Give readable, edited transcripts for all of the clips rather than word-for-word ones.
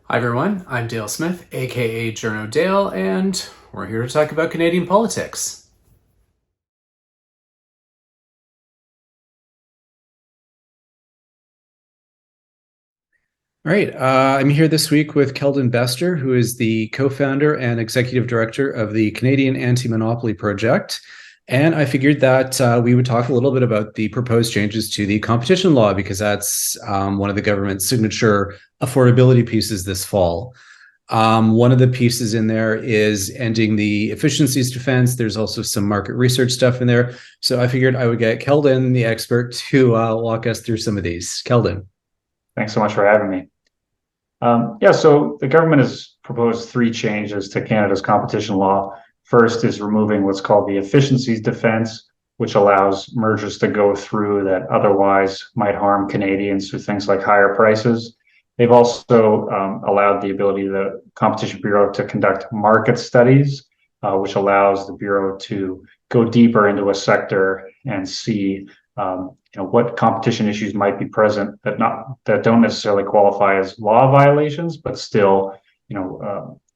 Hi everyone, I'm Dale Smith, aka Journo Dale, and we're here to talk about Canadian politics. All right, I'm here this week with Keldon Bester, who is the co-founder and executive director of the Canadian Anti-Monopoly Project. And I figured that we would talk a little bit about the proposed changes to the competition law because that's one of the government's signature affordability pieces this fall. One of the pieces in there is ending the efficiencies defense. There's also some market research stuff in there. So I figured I would get Keldon, the expert, to walk us through some of these. Keldon. Thanks so much for having me. So the government has proposed three changes to Canada's competition law. First is removing what's called the efficiencies defense, which allows mergers to go through that otherwise might harm Canadians through things like higher prices. They've also allowed the ability of the Competition Bureau to conduct market studies, which allows the Bureau to go deeper into a sector and see what competition issues might be present that don't necessarily qualify as law violations, but still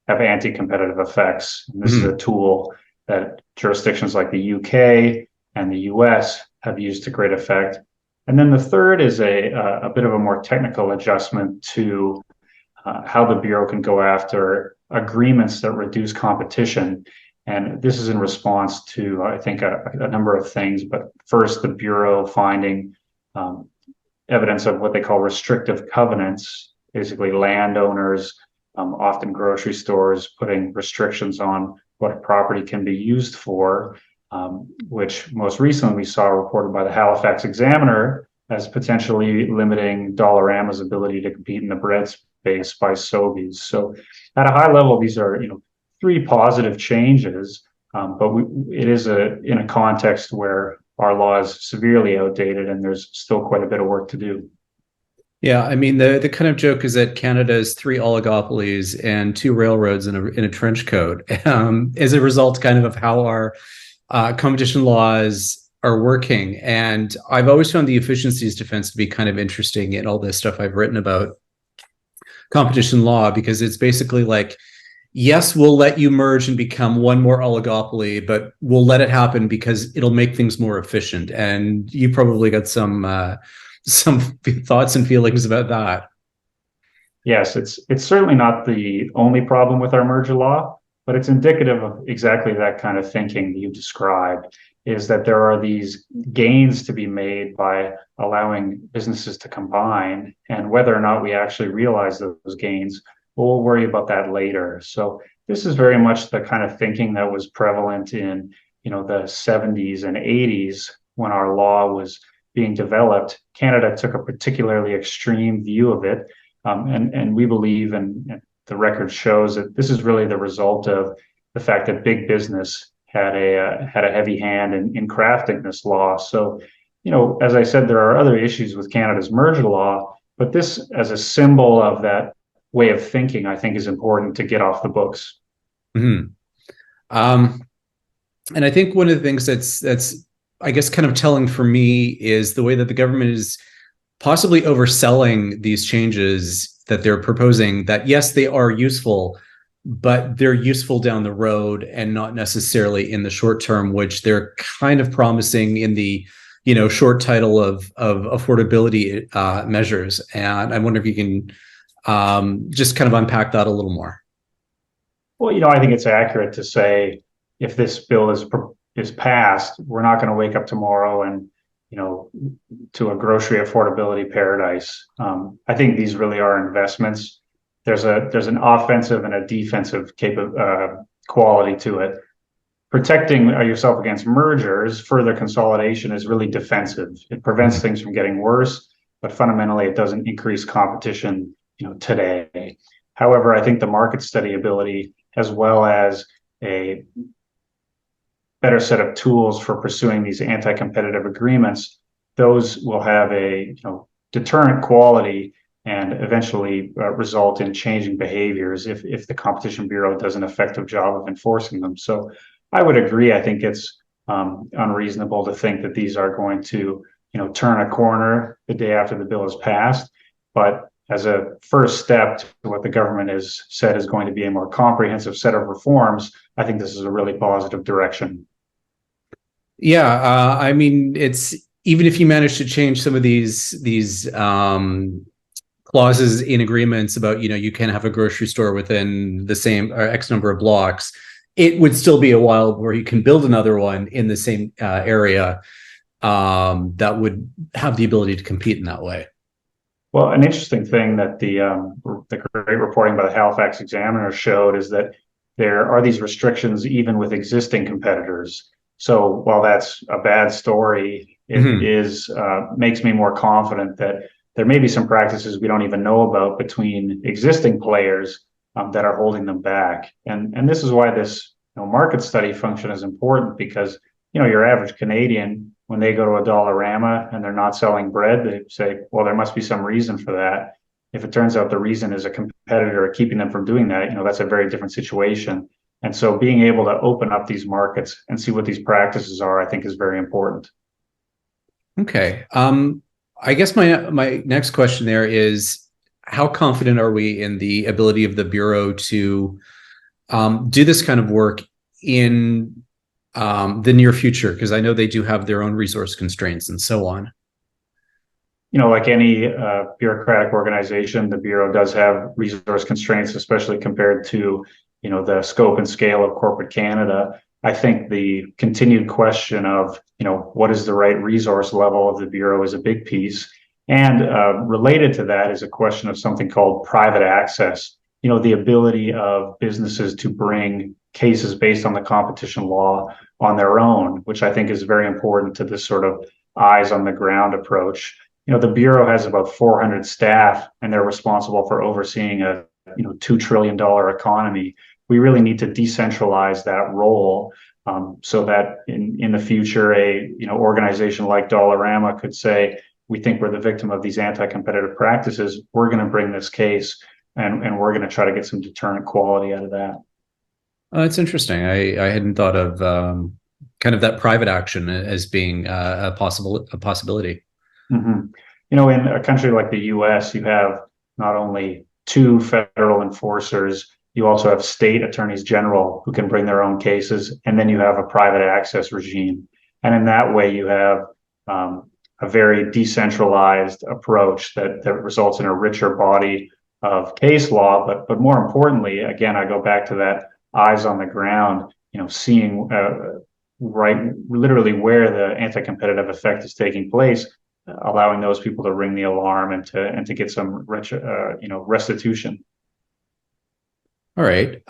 have anti-competitive effects. And this is a Mm-hmm. tool that jurisdictions like the UK and the US have used to great effect. And then the third is a bit of a more technical adjustment to how the Bureau can go after agreements that reduce competition. And this is in response to, I think, a number of things. But first, the Bureau finding um, evidence of what they call restrictive covenants, basically landowners, often grocery stores, putting restrictions on what property can be used for, which most recently we saw reported by the Halifax Examiner as potentially limiting Dollarama's ability to compete in the bread space by Sobeys. So at a high level, these are three positive changes, but it is in a context where our law is severely outdated and there's still quite a bit of work to do. Yeah, I mean the kind of joke is that Canada is three oligopolies and two railroads in a trench coat. As a result, kind of how our competition laws are working. And I've always found the efficiencies defense to be kind of interesting in all this stuff I've written about competition law because it's basically like, yes, we'll let you merge and become one more oligopoly, but we'll let it happen because it'll make things more efficient. And you probably got some thoughts and feelings about that. Yes, it's certainly not the only problem with our merger law, but it's indicative of exactly that kind of thinking that you described, is that there are these gains to be made by allowing businesses to combine, and whether or not we actually realize those gains, we'll worry about that later. So this is very much the kind of thinking that was prevalent in, the 70s and 80s when our law was being developed. Canada took a particularly extreme view of it, and we believe, and the record shows that this is really the result of the fact that big business had a heavy hand in crafting this law. So, as I said, there are other issues with Canada's merger law, but this, as a symbol of that way of thinking, I think is important to get off the books. Mm-hmm. Um, and I think one of the things that's I guess kind of telling for me is the way that the government is possibly overselling these changes that they're proposing. That yes, they are useful, but they're useful down the road and not necessarily in the short term, which they're kind of promising in the short title of affordability measures. And I wonder if you can just kind of unpack that a little more. Well, I think it's accurate to say if this bill is passed, we're not going to wake up tomorrow and you know to a grocery affordability paradise. I think these really are investments. There's an offensive and a defensive quality to it. Protecting yourself against mergers, further consolidation is really defensive. It prevents Mhm. things from getting worse, but fundamentally it doesn't increase competition, today. However, I think the market study ability, as well as a better set of tools for pursuing these anti-competitive agreements, those will have a deterrent quality and eventually result in changing behaviors if the Competition Bureau does an effective job of enforcing them. So I would agree. I think it's unreasonable to think that these are going to turn a corner the day after the bill is passed. But as a first step to what the government has said is going to be a more comprehensive set of reforms, I think this is a really positive direction. Yeah, I mean, it's even if you manage to change some of these clauses in agreements about, you can have a grocery store within the same or X number of blocks, it would still be a while before you can build another one in the same area that would have the ability to compete in that way. Well, an interesting thing that the great reporting by the Halifax Examiner showed is that there are these restrictions even with existing competitors. So while that's a bad story, it Mhm. is makes me more confident that there may be some practices we don't even know about between existing players that are holding them back. And this is why this market study function is important because your average Canadian, when they go to a Dollarama and they're not selling bread, they say, well, there must be some reason for that. If it turns out the reason is a competitor keeping them from doing that, that's a very different situation. And so being able to open up these markets and see what these practices are, I think is very important. Okay. I guess my next question there is, how confident are we in the ability of the Bureau to do this kind of work in the near future? Because I know they do have their own resource constraints and so on. Like any bureaucratic organization, the Bureau does have resource constraints, especially compared to, the scope and scale of corporate Canada. I think the continued question of, what is the right resource level of the Bureau is a big piece. And related to that is a question of something called private access, the ability of businesses to bring cases based on the competition law on their own, which I think is very important to this sort of eyes on the ground approach. The Bureau has about 400 staff and they're responsible for overseeing a $2 trillion economy. We really need to decentralize that role so that in the future, a organization like Dollarama could say, we think we're the victim of these anti-competitive practices. We're going to bring this case and we're going to try to get some deterrent quality out of that. It's interesting. I hadn't thought of kind of that private action as being a possibility. Mm-hmm. In a country like the US, you have not only two federal enforcers, you also have state attorneys general who can bring their own cases, and then you have a private access regime. And in that way, you have a very decentralized approach that results in a richer body of case law. But more importantly, again, I go back to that eyes on the ground, seeing right literally where the anti-competitive effect is taking place, allowing those people to ring the alarm and to get some restitution. All right.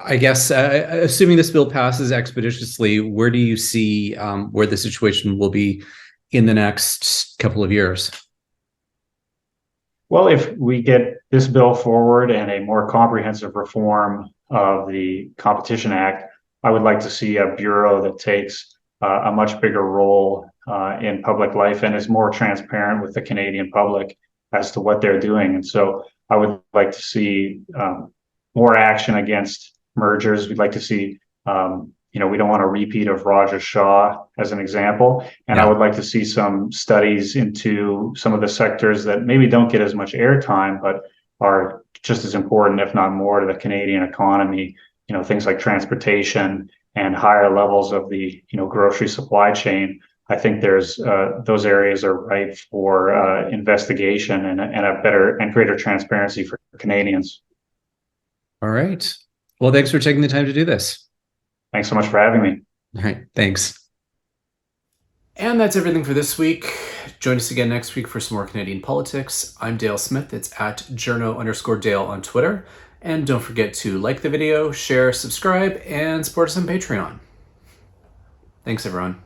I guess assuming this bill passes expeditiously, where do you see where the situation will be in the next couple of years? Well, if we get this bill forward and a more comprehensive reform of the Competition Act, I would like to see a bureau that takes a much bigger role in public life and is more transparent with the Canadian public as to what they're doing. And so I would like to see more action against mergers. We'd like to see, we don't want a repeat of Roger Shaw as an example. And I Yeah. would like to see some studies into some of the sectors that maybe don't get as much airtime, but are just as important, if not more, to the Canadian economy. Things like transportation and higher levels of the grocery supply chain. I think there's those areas are ripe for investigation and a better and greater transparency for Canadians. All right. Well, thanks for taking the time to do this. Thanks so much for having me. All right. Thanks. And that's everything for this week. Join us again next week for some more Canadian politics. I'm Dale Smith. It's at journo_Dale on Twitter. And don't forget to like the video, share, subscribe, and support us on Patreon. Thanks, everyone.